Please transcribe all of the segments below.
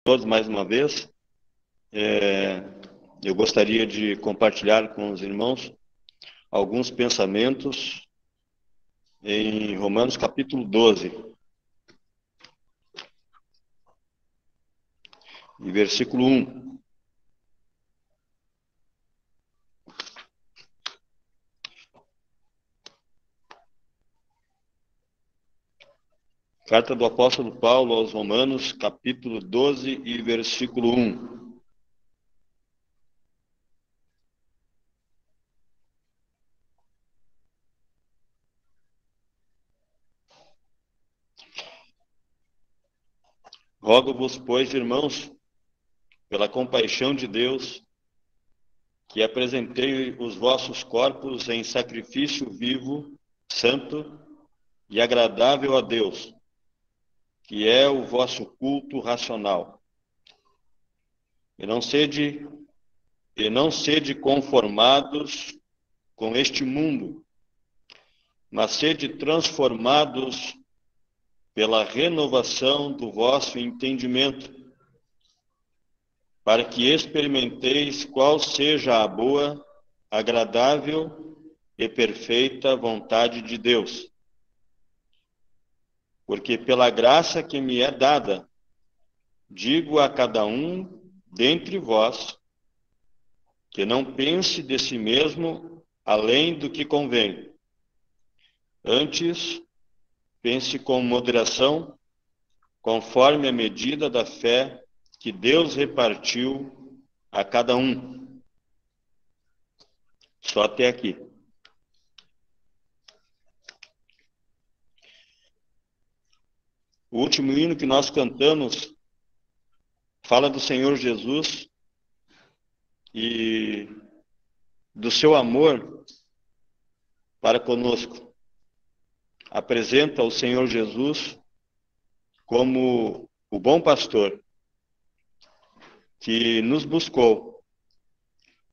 Todos mais uma vez. Eu gostaria de compartilhar com os irmãos alguns pensamentos em Romanos capítulo 12, e versículo 1. Carta do apóstolo Paulo aos Romanos, capítulo 12 e versículo 1. Rogo-vos, pois, irmãos, pela compaixão de Deus, que apresentei os vossos corpos em sacrifício vivo, santo e agradável a Deus, que é o vosso culto racional. E não sede conformados com este mundo, mas sede transformados pela renovação do vosso entendimento, para que experimenteis qual seja a boa, agradável e perfeita vontade de Deus. Porque pela graça que me é dada, digo a cada um dentre vós, que não pense de si mesmo além do que convém. Antes, pense com moderação, conforme a medida da fé que Deus repartiu a cada um. Só até aqui. O último hino que nós cantamos fala do Senhor Jesus e do seu amor para conosco. Apresenta o Senhor Jesus como o bom pastor que nos buscou,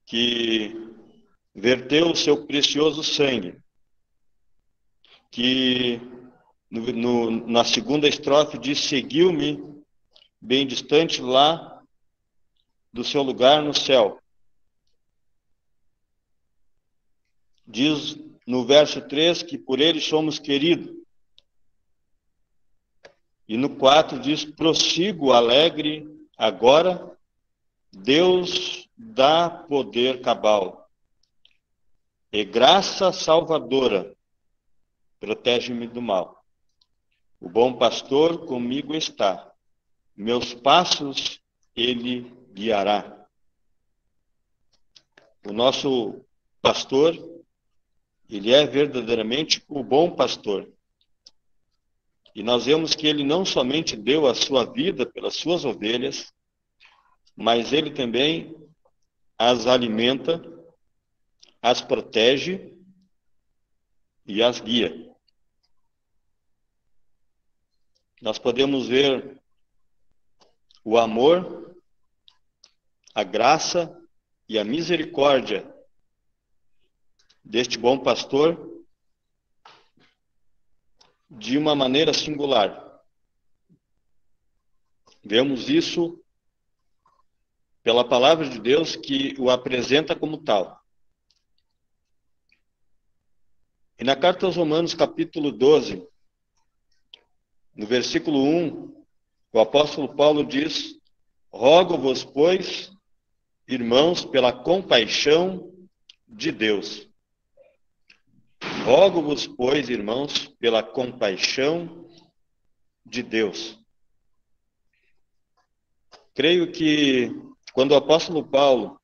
que verteu o seu precioso sangue, que na segunda estrofe diz: seguiu-me bem distante lá do seu lugar no céu. Diz no verso 3 que por ele somos queridos. E no 4 diz: prossigo alegre agora, Deus dá poder cabal. E graça salvadora, protege-me do mal. O bom pastor comigo está, meus passos ele guiará. O nosso pastor, ele é verdadeiramente o bom pastor. E nós vemos que ele não somente deu a sua vida pelas suas ovelhas, mas ele também as alimenta, as protege e as guia. Nós podemos ver o amor, a graça e a misericórdia deste bom pastor de uma maneira singular. Vemos isso pela palavra de Deus, que o apresenta como tal. E na carta aos Romanos, capítulo 12, no versículo 1, o apóstolo Paulo diz: rogo-vos, pois, irmãos, pela compaixão de Deus. Rogo-vos, pois, irmãos, pela compaixão de Deus. Creio que quando o apóstolo Paulo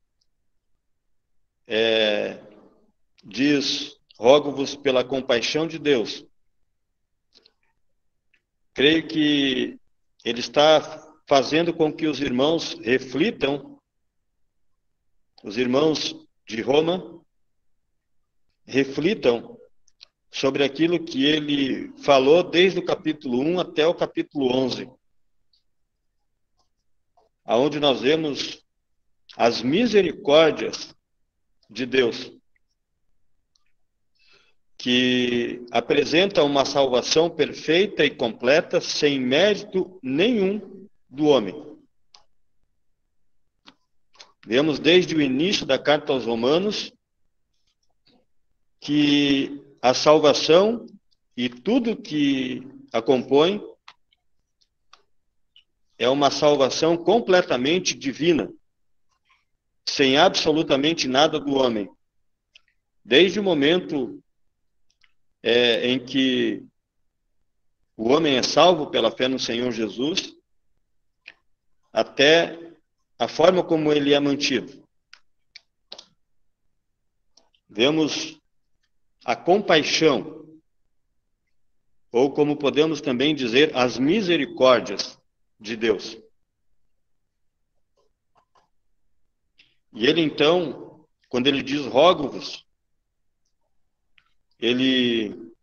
diz: rogo-vos pela compaixão de Deus, creio que ele está fazendo com que os irmãos reflitam, os irmãos de Roma, reflitam sobre aquilo que ele falou desde o capítulo 1 até o capítulo 11, aonde nós vemos as misericórdias de Deus, que apresenta uma salvação perfeita e completa, sem mérito nenhum do homem. Vemos desde o início da carta aos Romanos que a salvação e tudo que a compõe é uma salvação completamente divina, sem absolutamente nada do homem. Desde o momento em que o homem é salvo pela fé no Senhor Jesus, até a forma como ele é mantido. Vemos a compaixão, ou como podemos também dizer, as misericórdias de Deus. E ele então, quando ele diz rogo-vos, ele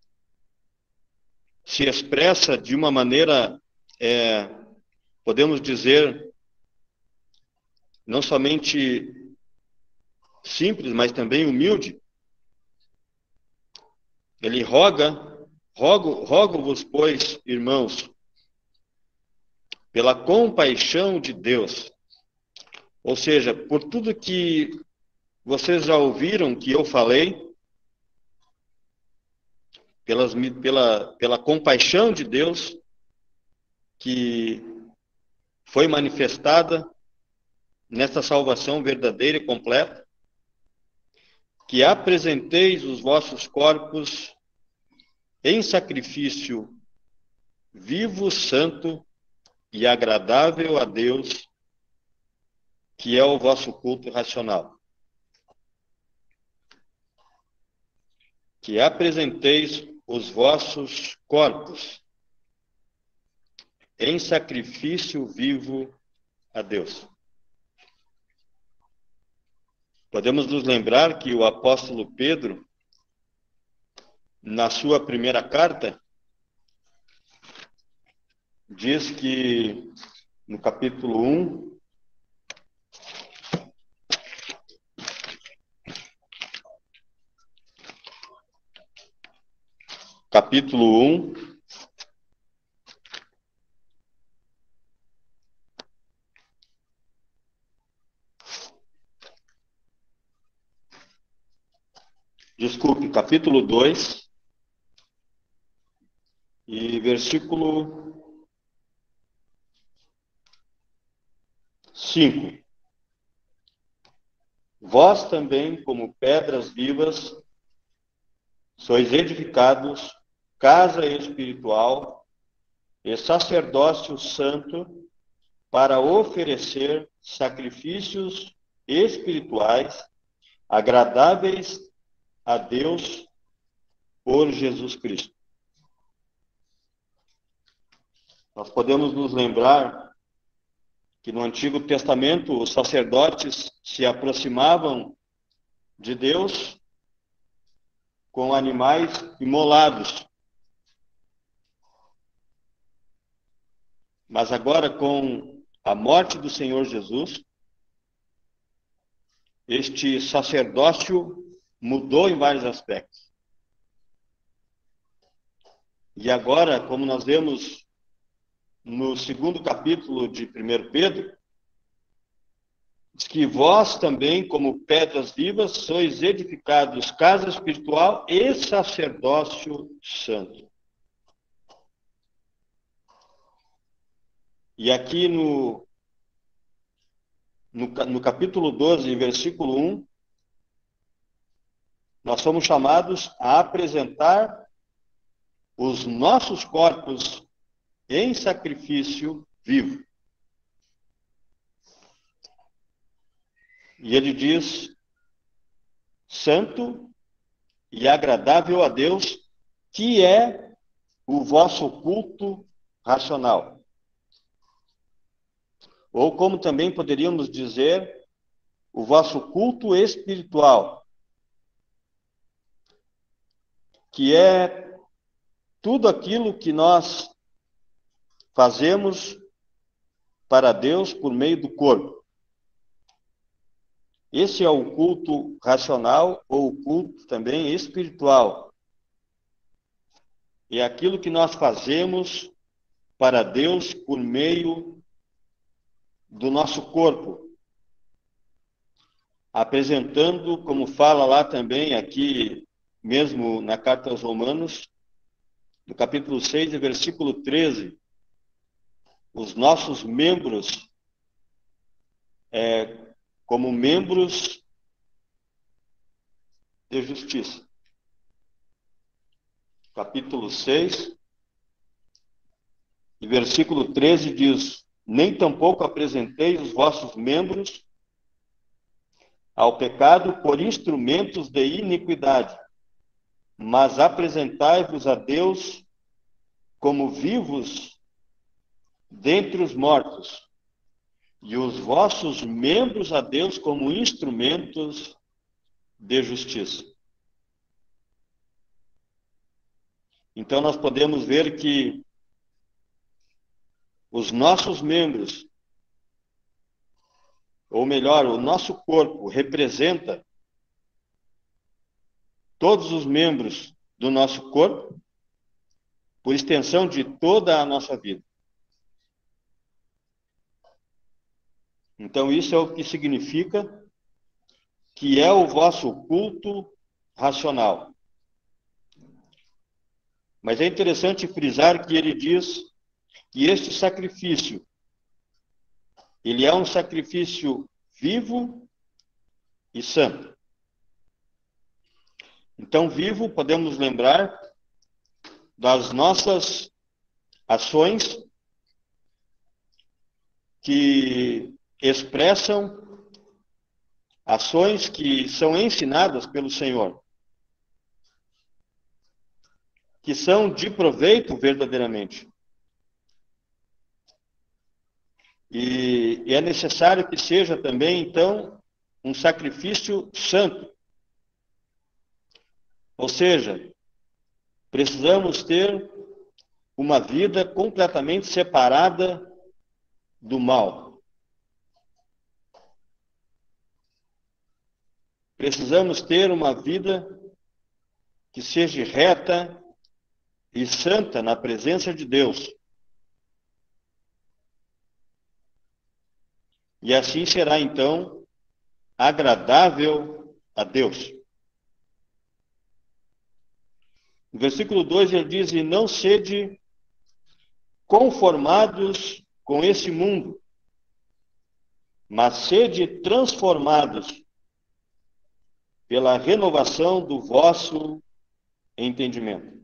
se expressa de uma maneira, podemos dizer, não somente simples, mas também humilde. Ele rogo-vos, pois, irmãos, pela compaixão de Deus. Ou seja, por tudo que vocês já ouviram que eu falei, pela compaixão de Deus que foi manifestada nesta salvação verdadeira e completa, que apresenteis os vossos corpos em sacrifício vivo, santo e agradável a Deus, que é o vosso culto racional. Que apresenteis os vossos corpos em sacrifício vivo a Deus. Podemos nos lembrar que o apóstolo Pedro, na sua primeira carta, diz que no capítulo 1, capítulo 2 e versículo 5. Vós também, como pedras vivas, sois edificados casa espiritual e sacerdócio santo para oferecer sacrifícios espirituais agradáveis a Deus por Jesus Cristo. Nós podemos nos lembrar que no Antigo Testamento os sacerdotes se aproximavam de Deus com animais imolados. Mas agora, com a morte do Senhor Jesus, este sacerdócio mudou em vários aspectos. E agora, como nós vemos no segundo capítulo de 1 Pedro, diz que vós também, como pedras vivas, sois edificados casa espiritual e sacerdócio santo. E aqui no capítulo 12, versículo 1, nós somos chamados a apresentar os nossos corpos em sacrifício vivo. E ele diz, santo e agradável a Deus, que é o vosso culto racional. Ou como também poderíamos dizer, o vosso culto espiritual, que é tudo aquilo que nós fazemos para Deus por meio do corpo. Esse é o culto racional ou o culto também espiritual. É aquilo que nós fazemos para Deus por meio do nosso corpo. apresentando, como fala lá também, aqui mesmo na carta aos Romanos, no capítulo 6, versículo 13, os nossos membros como membros de justiça. Capítulo 6, e versículo 13 diz: nem tampouco apresentei os vossos membros ao pecado por instrumentos de iniquidade, mas apresentai-vos a Deus como vivos dentre os mortos, e os vossos membros a Deus como instrumentos de justiça. Então nós podemos ver que os nossos membros, ou melhor, o nosso corpo representa todos os membros do nosso corpo, por extensão de toda a nossa vida. Então isso é o que significa que é o vosso culto racional. Mas é interessante frisar que ele diz que este sacrifício, ele é um sacrifício vivo e santo. Então, vivo, podemos lembrar das nossas ações que expressam ações que são ensinadas pelo Senhor, que são de proveito verdadeiramente. E é necessário que seja também, então, um sacrifício santo. Ou seja, precisamos ter uma vida completamente separada do mal. Precisamos ter uma vida que seja reta e santa na presença de Deus. E assim será, então, agradável a Deus. No versículo 2 ele diz: e não sede conformados com esse mundo, mas sede transformados pela renovação do vosso entendimento.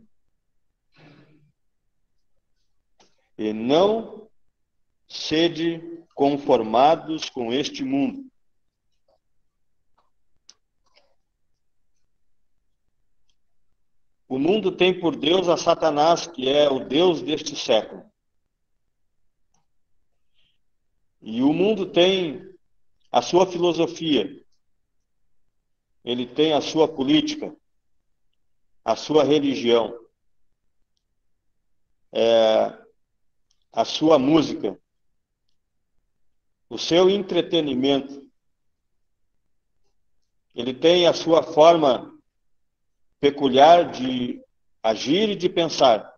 E não sede conformados com este mundo. O mundo tem por Deus a Satanás, que é o Deus deste século. E o mundo tem a sua filosofia, ele tem a sua política, a sua religião, a sua música, o seu entretenimento. Ele tem a sua forma peculiar de agir e de pensar.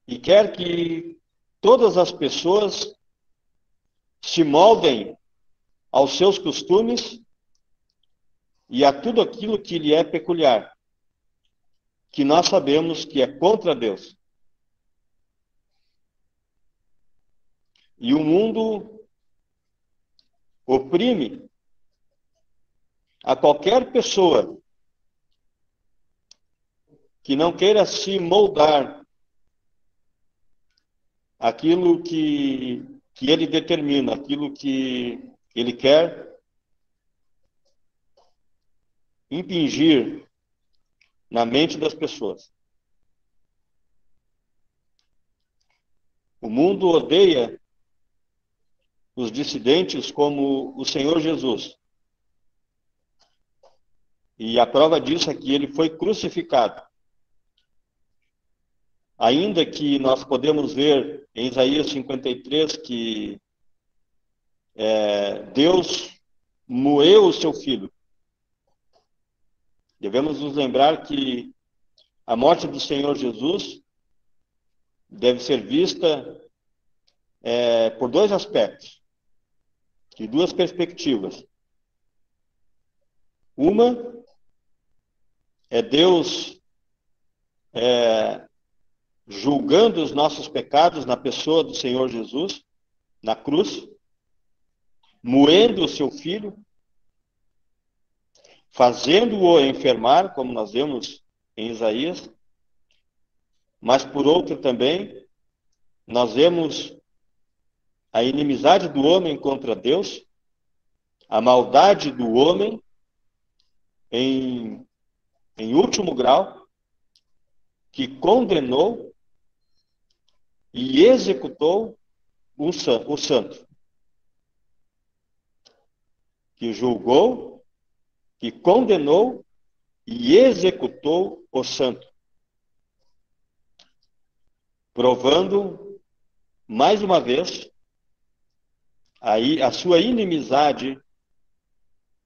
E quer que todas as pessoas se moldem aos seus costumes e a tudo aquilo que lhe é peculiar, que nós sabemos que é contra Deus. E o mundo oprime a qualquer pessoa que não queira se moldar aquilo que ele determina, aquilo que ele quer impingir na mente das pessoas. O mundo odeia os dissidentes como o Senhor Jesus. E a prova disso é que ele foi crucificado. Ainda que nós podemos ver em Isaías 53 que Deus moeu o seu filho. Devemos nos lembrar que a morte do Senhor Jesus deve ser vista por dois aspectos. de duas perspectivas. Uma é Deus julgando os nossos pecados na pessoa do Senhor Jesus, na cruz, moendo o seu Filho, fazendo-o enfermar, como nós vemos em Isaías. Mas, por outro também, nós vemos a inimizade do homem contra Deus, a maldade do homem em último grau, que condenou e executou o santo, que julgou, que condenou e executou o santo, provando, mais uma vez, a sua inimizade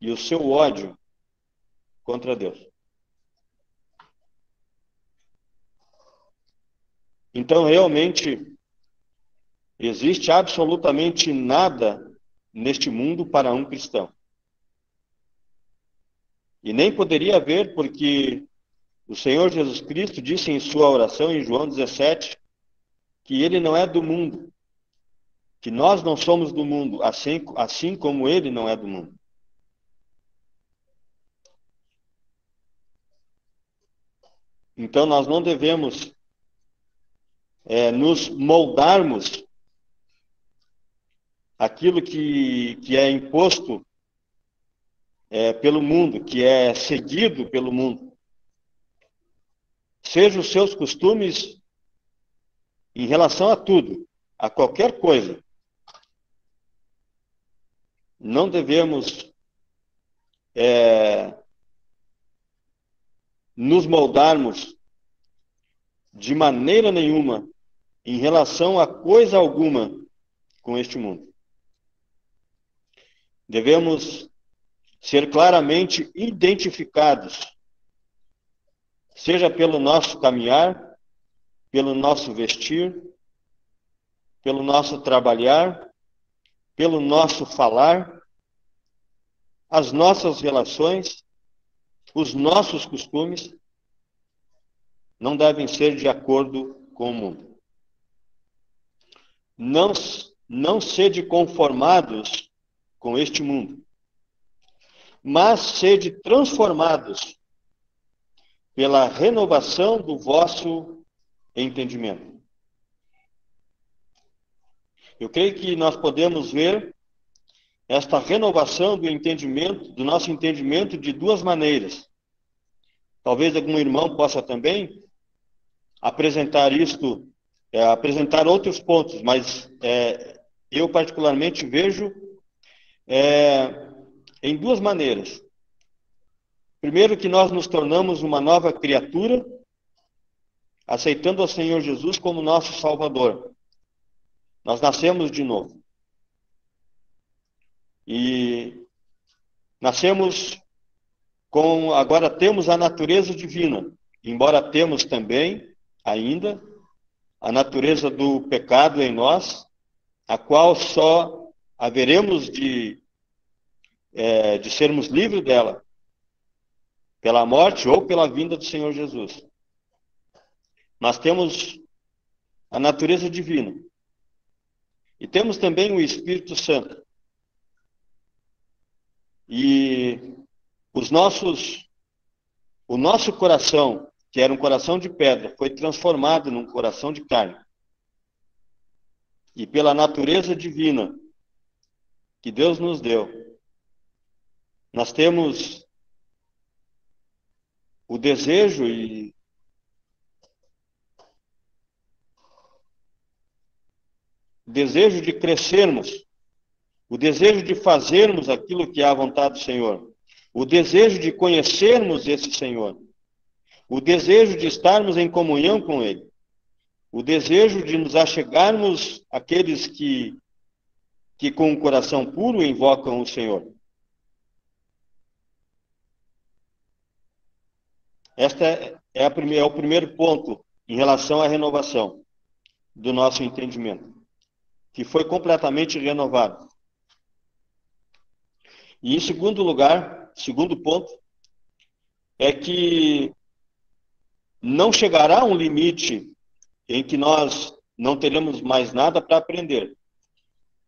e o seu ódio contra Deus. Então, realmente, existe absolutamente nada neste mundo para um cristão. E nem poderia haver, porque o Senhor Jesus Cristo disse em sua oração, em João 17, que ele não é do mundo, que nós não somos do mundo, assim como ele não é do mundo. Então, nós não devemos nos moldarmos aquilo que é imposto pelo mundo, que é seguido pelo mundo. Sejam os seus costumes em relação a tudo, a qualquer coisa. Não devemos nos moldarmos de maneira nenhuma em relação a coisa alguma com este mundo. Devemos ser claramente identificados, seja pelo nosso caminhar, pelo nosso vestir, pelo nosso trabalhar, pelo nosso falar, as nossas relações, os nossos costumes, não devem ser de acordo com o mundo. Não sede conformados com este mundo, mas sede transformados pela renovação do vosso entendimento. Eu creio que nós podemos ver esta renovação do entendimento, do nosso entendimento, de duas maneiras. Talvez algum irmão possa também apresentar apresentar outros pontos, mas eu particularmente vejo em duas maneiras. Primeiro, que nós nos tornamos uma nova criatura, aceitando o Senhor Jesus como nosso Salvador. Nós nascemos de novo. E nascemos agora temos a natureza divina, embora temos também, ainda, a natureza do pecado em nós, a qual só haveremos de sermos livres dela, pela morte ou pela vinda do Senhor Jesus. Nós temos a natureza divina. E temos também o Espírito Santo. E o nosso coração, que era um coração de pedra, foi transformado num coração de carne. E pela natureza divina que Deus nos deu, nós temos o desejo de crescermos, o desejo de fazermos aquilo que é a vontade do Senhor, o desejo de conhecermos esse Senhor, o desejo de estarmos em comunhão com Ele, o desejo de nos achegarmos àqueles que com o coração puro invocam o Senhor. Este é o primeiro ponto em relação à renovação do nosso entendimento, que foi completamente renovado. E em segundo lugar, segundo ponto, é que não chegará um limite em que nós não teremos mais nada para aprender.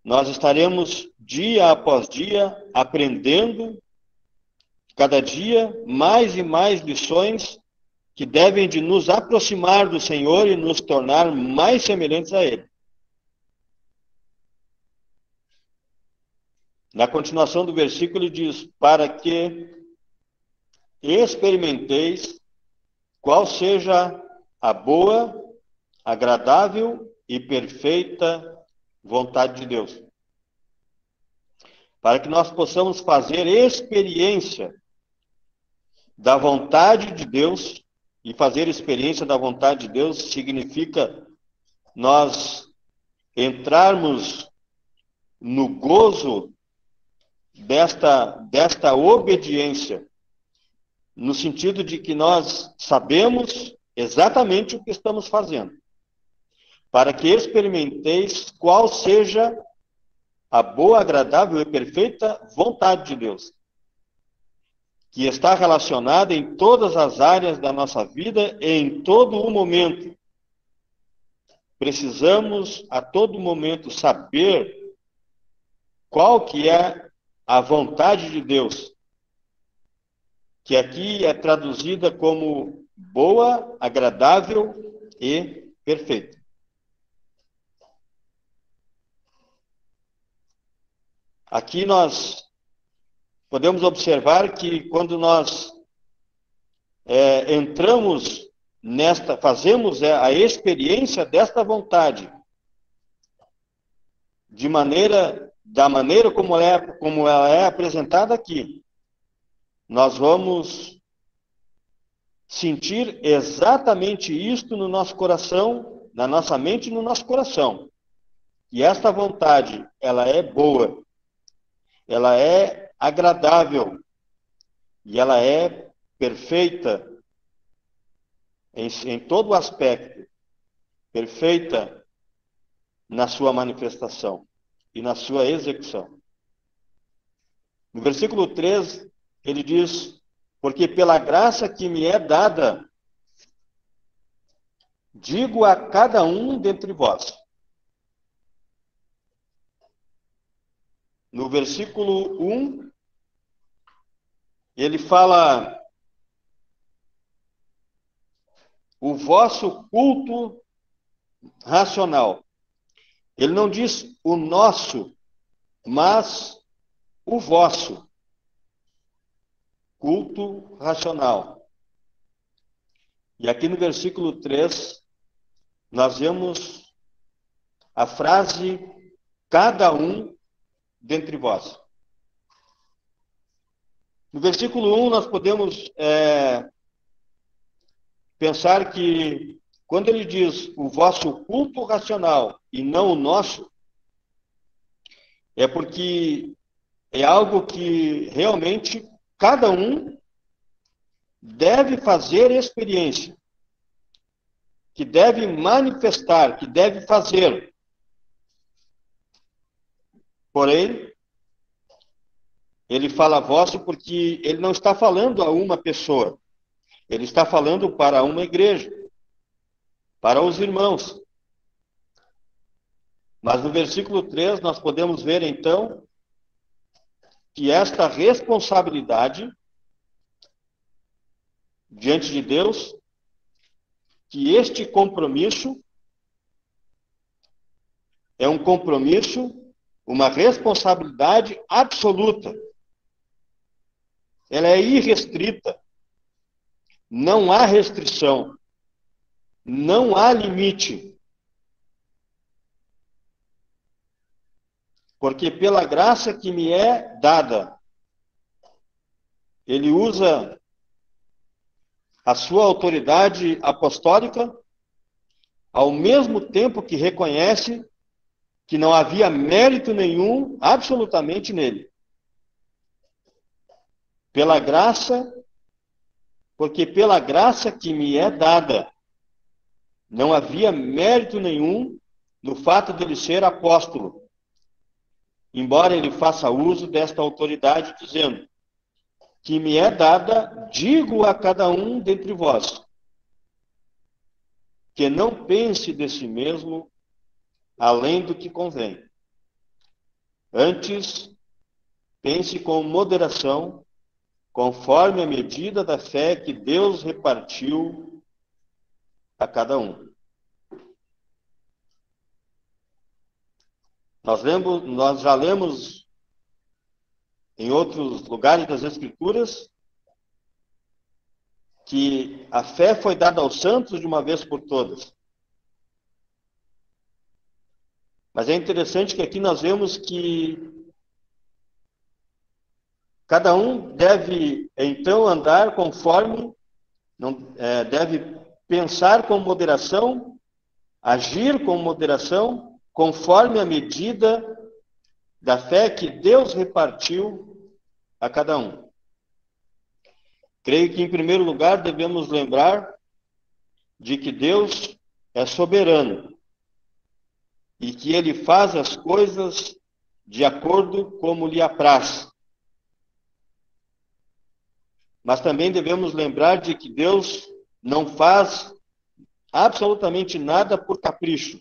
Nós estaremos dia após dia aprendendo, cada dia, mais e mais lições que devem de nos aproximar do Senhor e nos tornar mais semelhantes a Ele. Na continuação do versículo, ele diz: para que experimenteis qual seja a boa, agradável e perfeita vontade de Deus. Para que nós possamos fazer experiência da vontade de Deus, e fazer experiência da vontade de Deus significa nós entrarmos no gozo desta obediência, no sentido de que nós sabemos exatamente o que estamos fazendo, para que experimenteis qual seja a boa, agradável e perfeita vontade de Deus, que está relacionada em todas as áreas da nossa vida e em todo o momento. Precisamos a todo momento saber qual que é a vontade de Deus, que aqui é traduzida como boa, agradável e perfeita. Aqui nós podemos observar que quando nós entramos fazemos a experiência desta vontade, da maneira como ela é apresentada aqui, nós vamos sentir exatamente isto no nosso coração, na nossa mente e no nosso coração. E esta vontade, ela é boa, ela é agradável e ela é perfeita em todo o aspecto, perfeita na sua manifestação e na sua execução. No versículo 3, ele diz: porque pela graça que me é dada, digo a cada um dentre vós. No versículo 1, ele fala: o vosso culto racional. Ele não diz o nosso, mas o vosso culto racional. E aqui no versículo 3, nós vemos a frase cada um dentre vós. No versículo 1, nós podemos pensar que quando ele diz o vosso culto racional e não o nosso, é porque é algo que realmente cada um deve fazer experiência, que deve manifestar, que deve fazer. Porém, ele fala vosso porque ele não está falando a uma pessoa, ele está falando para uma igreja, para os irmãos. Mas no versículo 3 nós podemos ver então que esta responsabilidade diante de Deus, que este compromisso é um compromisso, uma responsabilidade absoluta. Ela é irrestrita. Não há restrição. Não há limite. Porque pela graça que me é dada, ele usa a sua autoridade apostólica, ao mesmo tempo que reconhece que não havia mérito nenhum absolutamente nele. Pela graça, porque pela graça que me é dada, não havia mérito nenhum no fato de ele ser apóstolo. embora ele faça uso desta autoridade, dizendo: que me é dada, digo a cada um dentre vós, que não pense de si mesmo além do que convém. Antes, pense com moderação, conforme a medida da fé que Deus repartiu a cada um. Nós já lemos em outros lugares das Escrituras que a fé foi dada aos santos de uma vez por todas. Mas é interessante que aqui nós vemos que cada um deve, então, andar conforme, deve pensar com moderação, agir com moderação, conforme a medida da fé que Deus repartiu a cada um. Creio que, em primeiro lugar, devemos lembrar de que Deus é soberano e que Ele faz as coisas de acordo como lhe apraz. Mas também devemos lembrar de que Deus não faz absolutamente nada por capricho.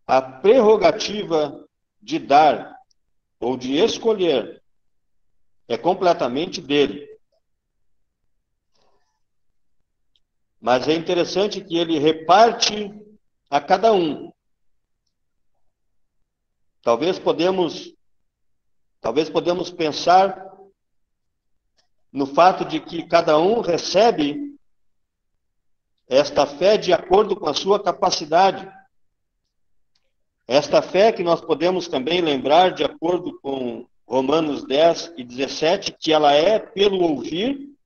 A prerrogativa de dar ou de escolher é completamente dele. Mas é interessante que ele reparte a cada um. Talvez podemos pensar no fato de que cada um recebe esta fé de acordo com a sua capacidade. Esta fé que nós podemos também lembrar, de acordo com Romanos 10 e 17, que ela é pelo ouvir,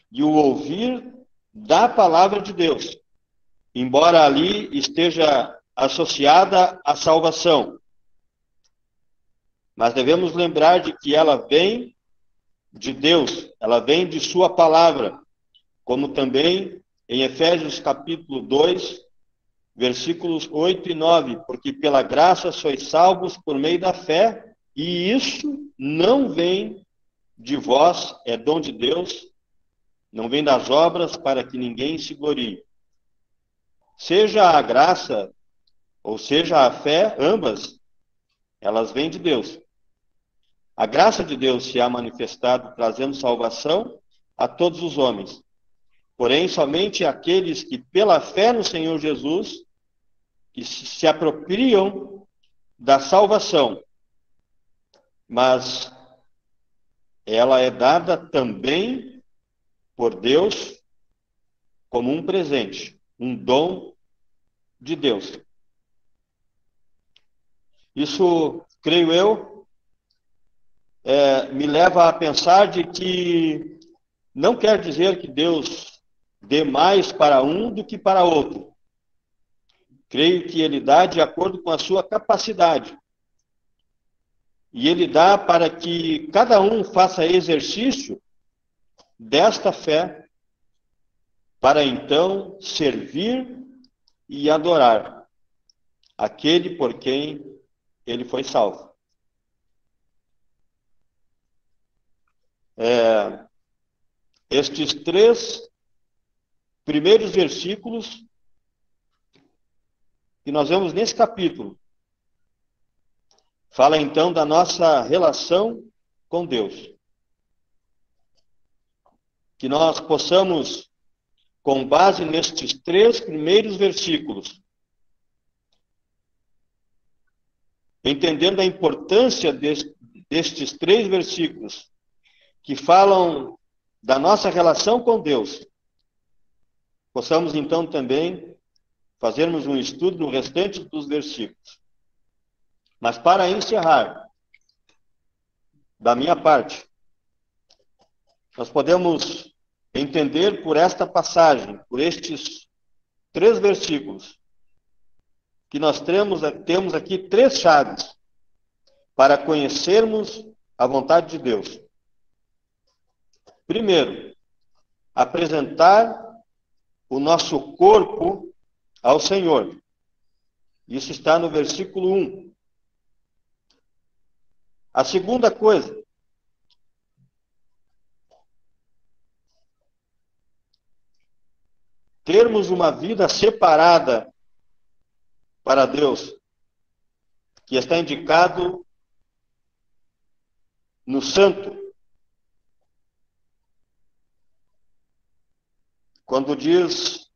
e o ouvir da palavra de Deus, embora ali esteja associada à salvação. Mas devemos lembrar de que ela vem de Deus, ela vem de sua palavra, como também em Efésios capítulo 2, versículos 8 e 9, porque pela graça sois salvos por meio da fé, e isso não vem de vós, é dom de Deus, não vem das obras para que ninguém se glorie. Seja a graça, ou seja a fé, ambas, elas vêm de Deus. A graça de Deus se há manifestado trazendo salvação a todos os homens. Porém, somente aqueles que, pela fé no Senhor Jesus, que se apropriam da salvação. Mas ela é dada também por Deus como um presente, um dom de Deus. Isso, creio eu, me leva a pensar de que não quer dizer que Deus dê mais para um do que para outro. Creio que Ele dá de acordo com a sua capacidade. E Ele dá para que cada um faça exercício desta fé, para então servir e adorar aquele por quem ele foi salvo. Estes 3 primeiros versículos que nós vemos nesse capítulo fala então da nossa relação com Deus. Que nós possamos, com base nestes 3 primeiros versículos, entendendo a importância destes 3 versículos, que falam da nossa relação com Deus, possamos então também fazermos um estudo no restante dos versículos. Mas para encerrar, da minha parte, nós podemos entender por esta passagem, por estes 3 versículos, que nós temos aqui 3 chaves para conhecermos a vontade de Deus. Primeiro, apresentar o nosso corpo ao Senhor. Isso está no versículo 1. A segunda coisa, termos uma vida separada para Deus, que está indicado no santo, quando diz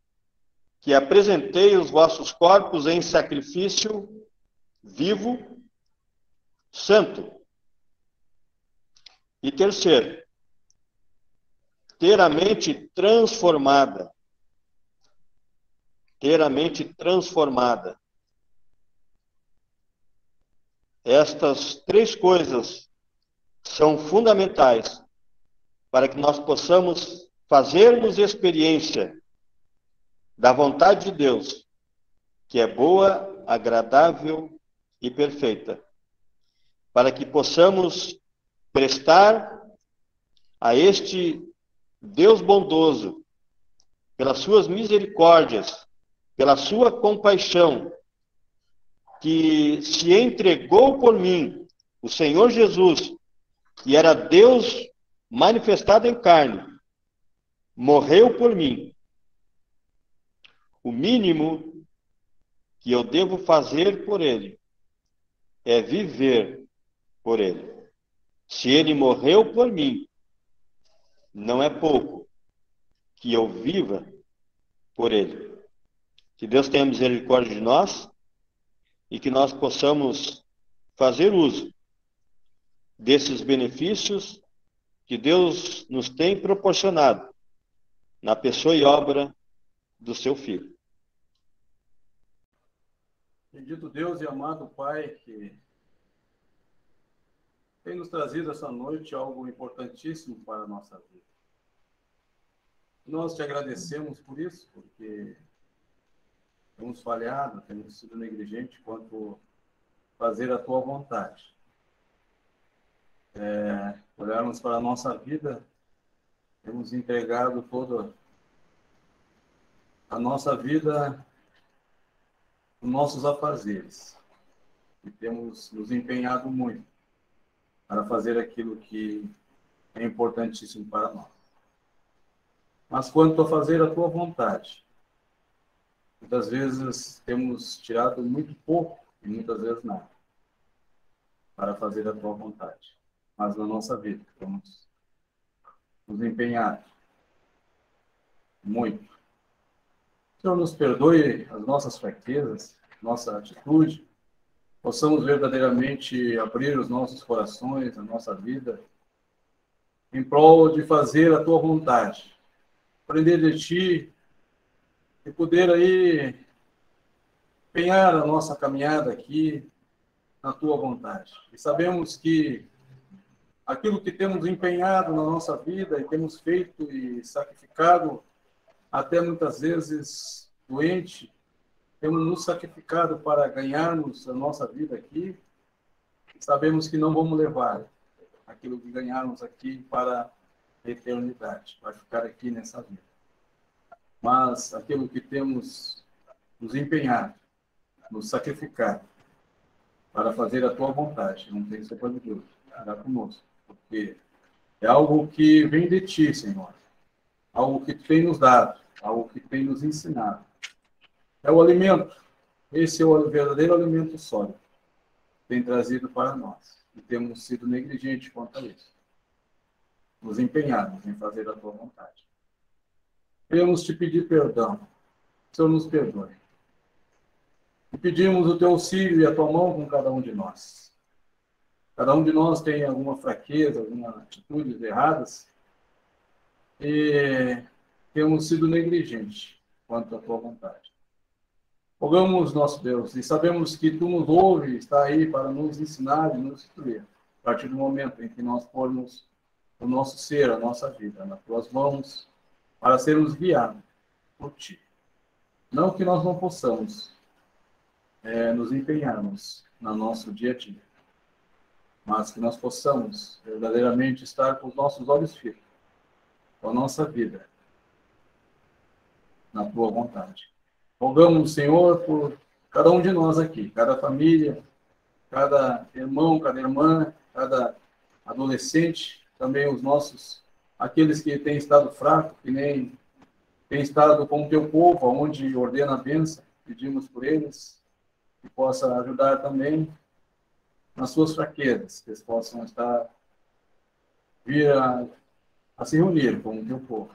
que apresentei os vossos corpos em sacrifício vivo, santo. E terceiro, ter a mente transformada. Ter a mente transformada. Estas três coisas são fundamentais para que nós possamos fazermos experiência da vontade de Deus, que é boa, agradável e perfeita, para que possamos prestar a este Deus bondoso, pelas suas misericórdias, pela sua compaixão, que se entregou por mim, o Senhor Jesus, e era Deus manifestado em carne, morreu por mim. O mínimo que eu devo fazer por Ele é viver por Ele. Se Ele morreu por mim, não é pouco que eu viva por Ele. Que Deus tenha misericórdia de nós e que nós possamos fazer uso desses benefícios que Deus nos tem proporcionado na pessoa e obra do seu Filho. Bendito Deus e amado Pai, que tem nos trazido essa noite algo importantíssimo para a nossa vida. Nós te agradecemos por isso, porque temos falhado, temos sido negligentes quanto fazer a tua vontade. Olharmos para a nossa vida, temos entregado toda a nossa vida, os nossos afazeres, e temos nos empenhado muito para fazer aquilo que é importantíssimo para nós. Mas quanto a fazer a tua vontade, muitas vezes temos tirado muito pouco e muitas vezes nada para fazer a tua vontade. Mas na nossa vida temos nos empenhado muito. Senhor, nos perdoe as nossas fraquezas, nossa atitude, possamos verdadeiramente abrir os nossos corações, a nossa vida, em prol de fazer a tua vontade, aprender de ti e poder aí empenhar a nossa caminhada aqui na tua vontade. E sabemos que aquilo que temos empenhado na nossa vida e temos feito e sacrificado, até muitas vezes doente, temos nos sacrificado para ganharmos a nossa vida aqui. Sabemos que não vamos levar aquilo que ganharmos aqui para a eternidade, vai ficar aqui nessa vida. Mas aquilo que temos nos empenhado, nos sacrificado para fazer a tua vontade, não tem sopa de Deus, estará conosco, porque é algo que vem de ti, Senhor, algo que tu tem nos dado, algo que tem nos ensinado. É o alimento, esse é o verdadeiro alimento sólido que tem trazido para nós, e temos sido negligentes quanto a isso. Nos empenhamos em fazer a tua vontade. Queremos te pedir perdão, Senhor, nos perdoe. E pedimos o teu auxílio e a tua mão com cada um de nós. Cada um de nós tem alguma fraqueza, algumas atitudes erradas, e temos sido negligentes quanto à tua vontade. Rogamos, nosso Deus, e sabemos que tu nos ouve, está aí para nos ensinar e nos instruir, a partir do momento em que nós formos o nosso ser, a nossa vida, nas tuas mãos, para sermos guiados por ti. Não que nós não possamos nos empenharmos no nosso dia a dia, mas que nós possamos verdadeiramente estar com os nossos olhos firmes, com a nossa vida, na tua vontade. Rogamos, Senhor, por cada um de nós aqui, cada família, cada irmão, cada irmã, cada adolescente, também os nossos, aqueles que têm estado fracos, que nem têm estado com o teu povo, onde ordena a bênção, pedimos por eles, que possa ajudar também nas suas fraquezas, que eles possam vir a se reunir com o teu povo.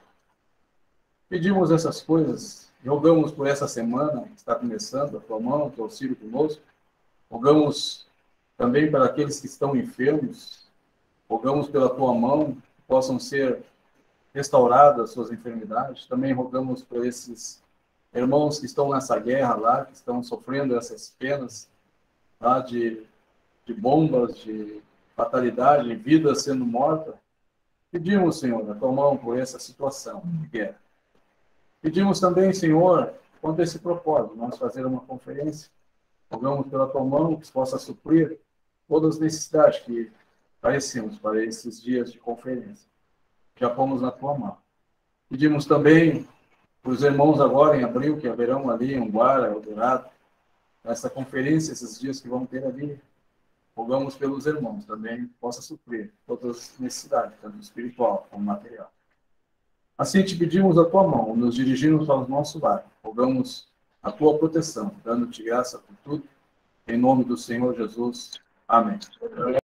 Pedimos essas coisas, rogamos por essa semana que está começando, a tua mão, teu auxílio conosco, rogamos também para aqueles que estão enfermos, rogamos pela tua mão, que possam ser restauradas as suas enfermidades, também rogamos por esses irmãos que estão nessa guerra lá, que estão sofrendo essas penas lá de bombas, de fatalidade, de vidas sendo mortas. Pedimos, Senhor, a tua mão por essa situação de guerra. Pedimos também, Senhor, quanto a esse propósito, nós fazer uma conferência, rogamos pela tua mão que possa suprir todas as necessidades que parecemos para esses dias de conferência. Já pomos na tua mão. Pedimos também para os irmãos agora em abril, que haverão ali em Umguara, Eldorado, nessa conferência, esses dias que vão ter ali. Rogamos pelos irmãos também que possa suprir todas as necessidades, tanto espiritual como material. Assim te pedimos a tua mão, nos dirigimos ao nosso lar. Rogamos a tua proteção, dando-te graça por tudo. Em nome do Senhor Jesus. Amém.